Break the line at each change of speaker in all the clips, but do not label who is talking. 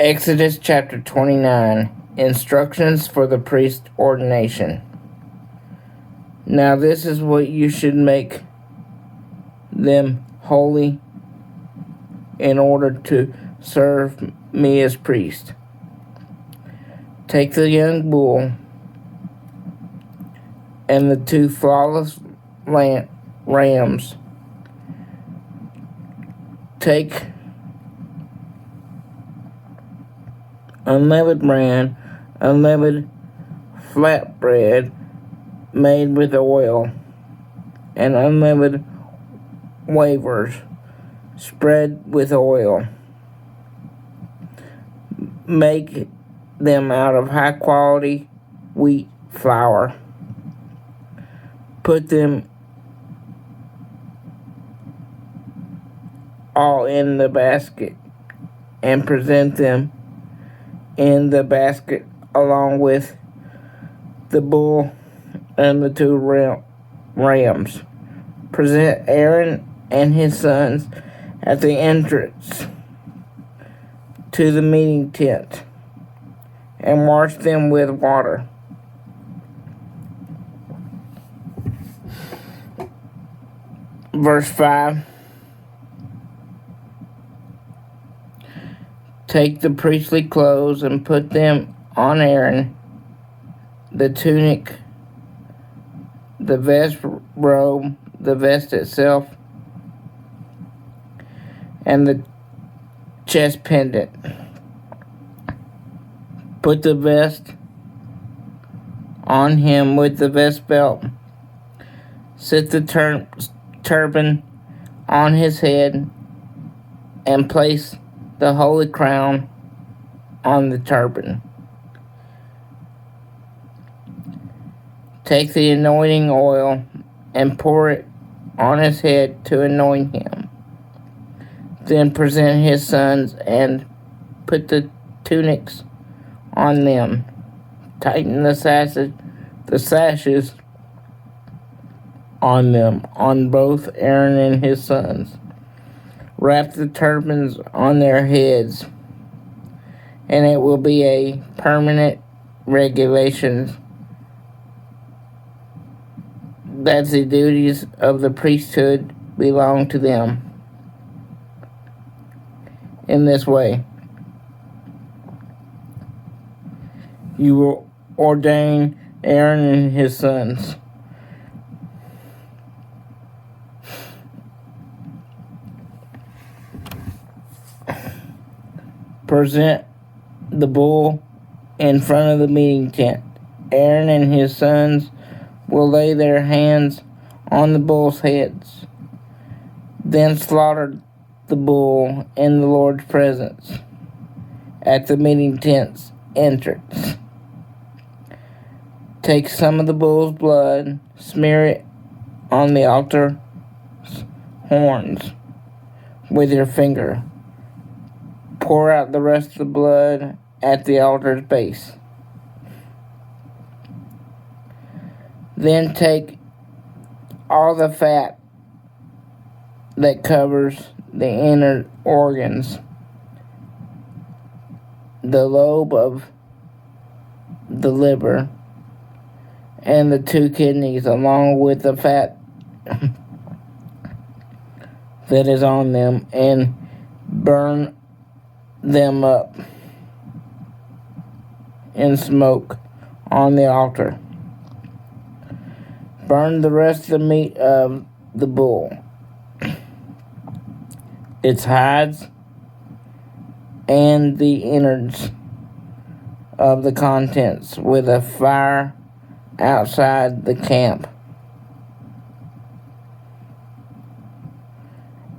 Exodus chapter 29. Instructions for the priest ordination. Now this is what you should make them holy in order to serve me as priest. Take the young bull and the two flawless rams. Take unleavened bran, unleavened flatbread made with oil, and unleavened wafers spread with oil. Make them out of high quality wheat flour. Put them all in the basket and present them in the basket along with the bull and the two rams. Present Aaron and his sons at the entrance to the meeting tent and wash them with water. Verse 5. Take the priestly clothes and put them on Aaron, the tunic, the vest robe, the vest itself, and the chest pendant. Put the vest on him with the vest belt. Set the turban on his head and place the holy crown on the turban. Take the anointing oil and pour it on his head to anoint him. Then present his sons and put the tunics on them. Tighten the sashes on them, on both Aaron and his sons. Wrap the turbans on their heads, and it will be a permanent regulation that the duties of the priesthood belong to them. In this way, you will ordain Aaron and his sons. Present the bull in front of the meeting tent. Aaron and his sons will lay their hands on the bull's heads. Then slaughter the bull in the Lord's presence at the meeting tent's entrance. Take some of the bull's blood, smear it on the altar's horns with your finger. Pour out the rest of the blood at the altar's base. Then take all the fat that covers the inner organs, the lobe of the liver, and the two kidneys, along with the fat that is on them, and burn them up in smoke on the altar. Burn the rest of the meat of the bull, its hides, and the innards of the contents with a fire outside the camp.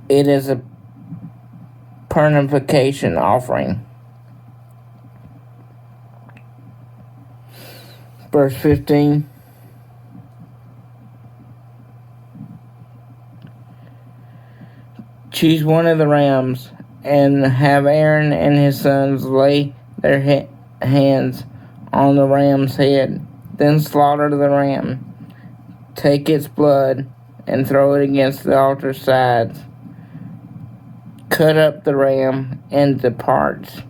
It is a purification offering. Verse 15. Choose one of the rams and have Aaron and his sons lay their hands on the ram's head. Then slaughter the ram. Take its blood and throw it against the altar sides. Cut up the ram into parts.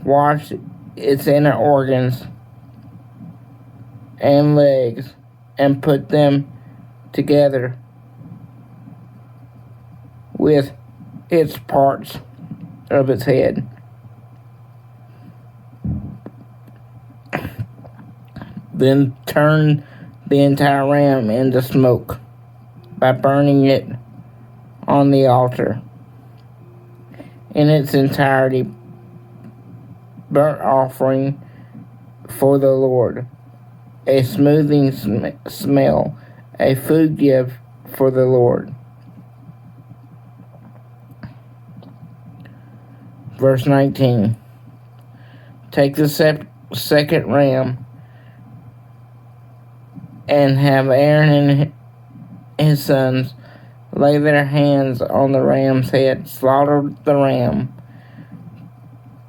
wash its inner organs and legs, and put them together with its parts of its head. Then turn the entire ram into smoke by burning it on the altar in its entirety, burnt offering for the Lord, a smoothing smell, a food gift for the Lord. Verse 19. Take the second ram and have Aaron and his sons lay their hands on the ram's head, slaughter the ram,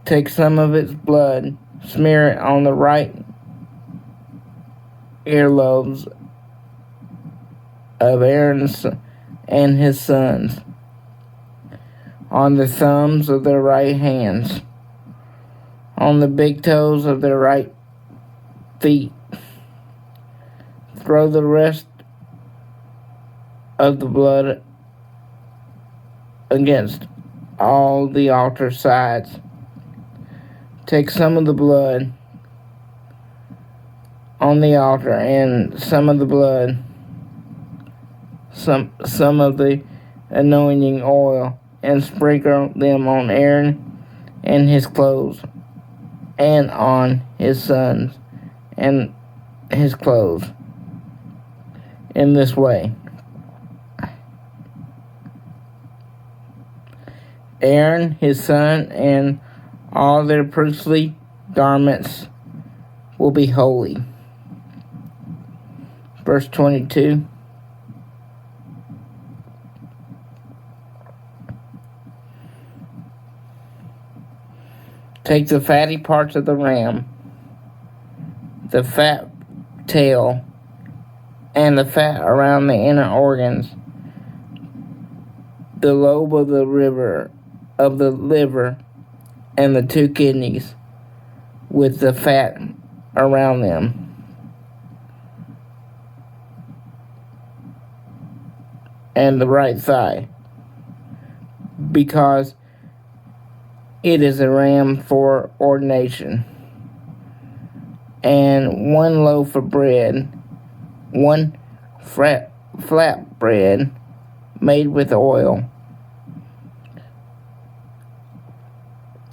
take some of its blood, smear it on the right earlobes of Aaron and his sons, on the thumbs of their right hands, on the big toes of their right feet. Throw the rest of the blood against all the altar sides. Take some of the blood on the altar and some of the blood, some of the anointing oil, and sprinkle them on Aaron and his clothes, and on his sons and his clothes. In this way, Aaron, his son, and all their priestly garments will be holy. Verse 22. Take the fatty parts of the ram, the fat tail, and the fat around the inner organs, the lobe of the liver, and the 2 kidneys, with the fat around them, and the right thigh, because it is a ram for ordination, and 1 loaf of bread, 1 flat bread made with oil,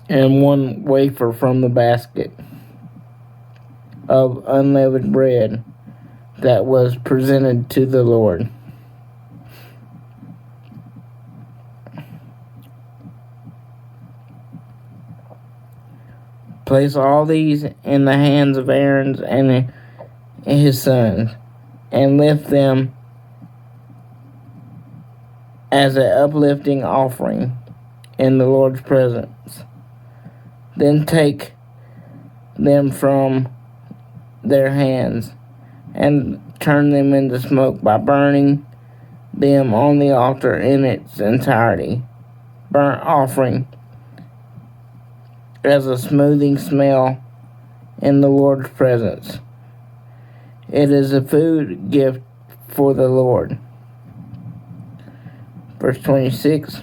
and 1 wafer from the basket of unleavened bread that was presented to the Lord. Place all these in the hands of Aaron and his sons, and lift them as an uplifting offering in the Lord's presence. Then take them from their hands and turn them into smoke by burning them on the altar in its entirety, burnt offering as a smoothing smell in the Lord's presence. It is a food gift for the Lord. Verse 26.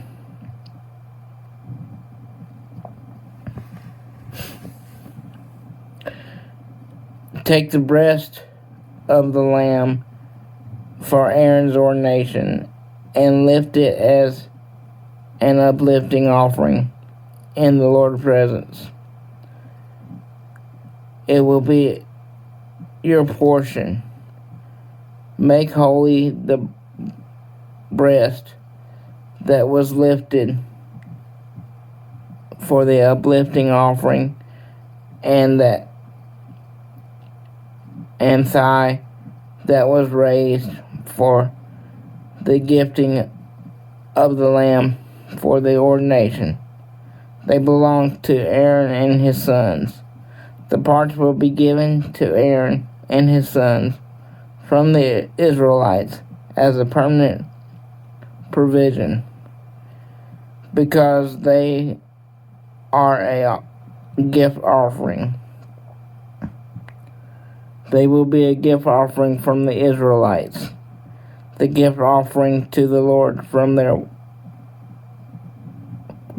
Take the breast of the lamb for Aaron's ordination, and lift it as an uplifting offering in the Lord's presence. It will be your portion. Make holy the breast that was lifted for the uplifting offering, and thigh that was raised for the gifting of the lamb for the ordination. They belong to Aaron and his sons. The parts will be given to Aaron and his sons from the Israelites as a permanent provision, because they are a gift offering. They will be a gift offering from the Israelites, the gift offering to the Lord from their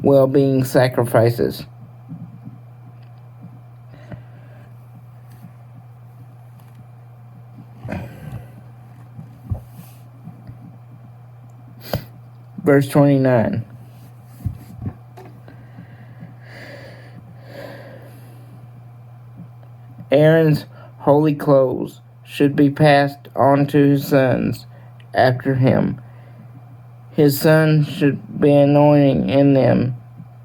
well-being sacrifices. Verse 29. Aaron's holy clothes should be passed on to his sons after him. His sons should be anointing in them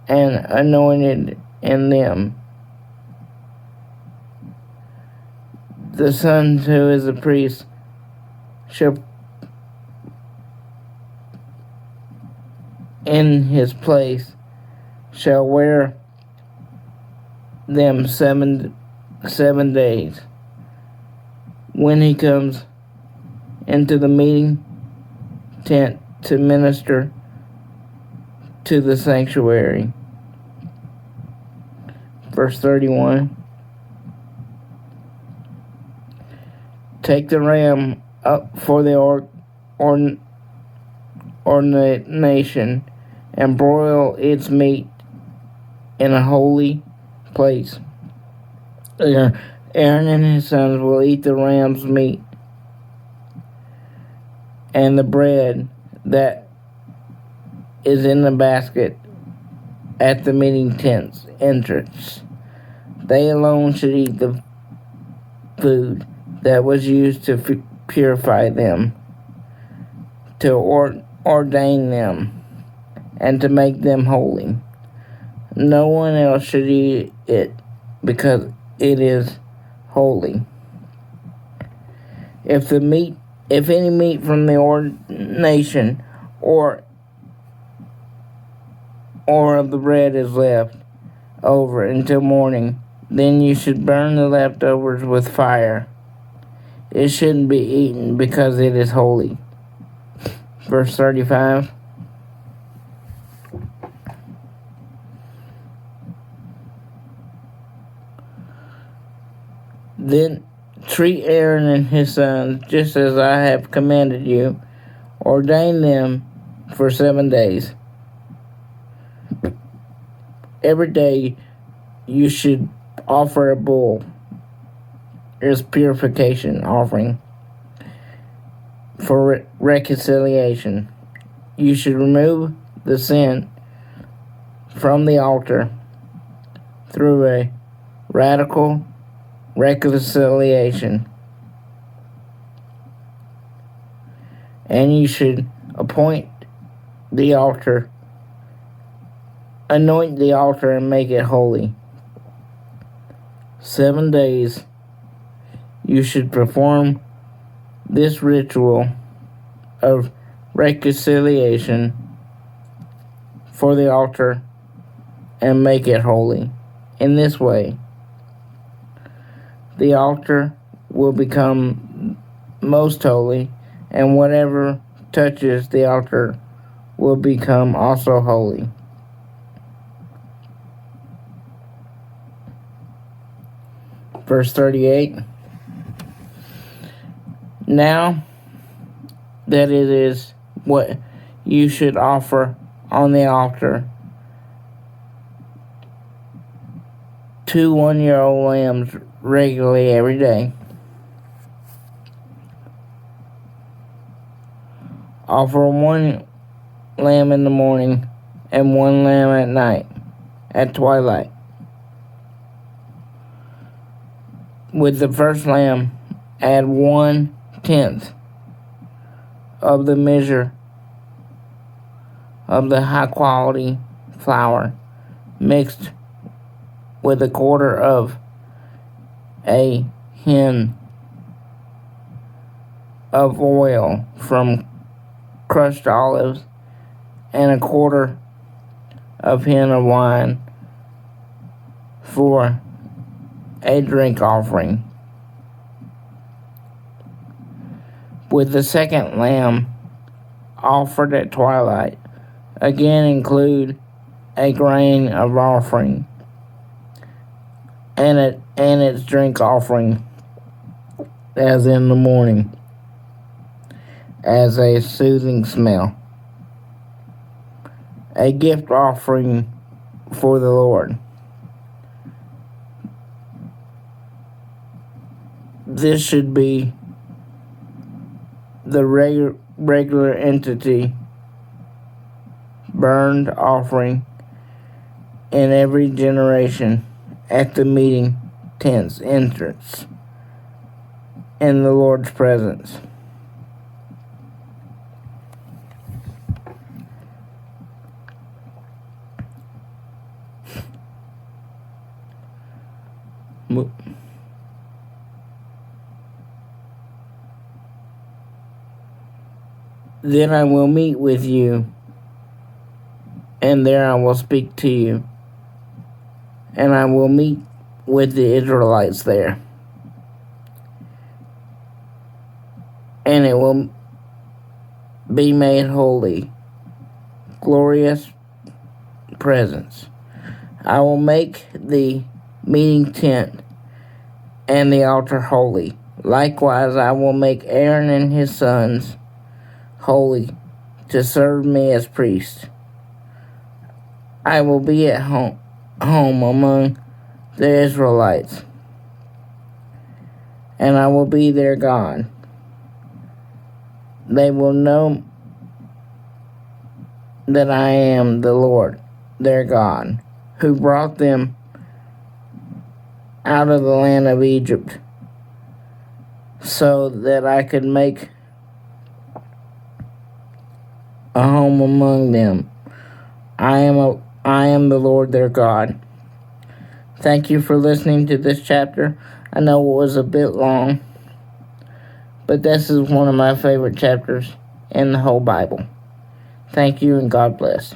and anointed in them. The son who is a priest shall in his place shall wear them 7 days. When he comes into the meeting tent to minister to the sanctuary. Verse 31. Take the ram up for the ordination and broil its meat in a holy place. Aaron and his sons will eat the ram's meat and the bread that is in the basket at the meeting tent's entrance. They alone should eat the food that was used to purify them, to ordain them, and to make them holy. No one else should eat it because it is holy. If any meat from the ordination or of the bread is left over until morning, then you should burn the leftovers with fire. It shouldn't be eaten because it is holy. Verse 35. Then treat Aaron and his sons just as I have commanded you. Ordain them for 7 days. Every day you should offer a bull as purification offering for reconciliation. You should remove the sin from the altar through a radical reconciliation. And you should anoint the altar and make it holy. 7 days you should perform this ritual of reconciliation for the altar and make it holy. In this way, the altar will become most holy, and whatever touches the altar will become also holy. Verse 38. Now that it is what you should offer on the altar, 2 one-year-old lambs regularly every day. Offer 1 lamb in the morning and 1 lamb at night, at twilight. With the first lamb, add 1/10 of the measure of the high-quality flour mixed with 1/4 of a hin of oil from crushed olives and 1/4 of hin of wine for a drink offering. With the second lamb offered at twilight, again include a grain of offering and its drink offering, as in the morning, as a soothing smell, a gift offering for the Lord. This should be the regular entity burned offering in every generation at the meeting tent's entrance in the Lord's presence. Then I will meet with you, and there I will speak to you, and I will meet with the Israelites there. And it will be made holy, glorious presence. I will make the meeting tent and the altar holy. Likewise, I will make Aaron and his sons holy to serve me as priests. I will be at home among the Israelites, and I will be their God. They will know that I am the Lord, their God, who brought them out of the land of Egypt, so that I could make a home among them. I am the Lord their God. Thank you for listening to this chapter. I know it was a bit long, but this is one of my favorite chapters in the whole Bible. Thank you, and God bless.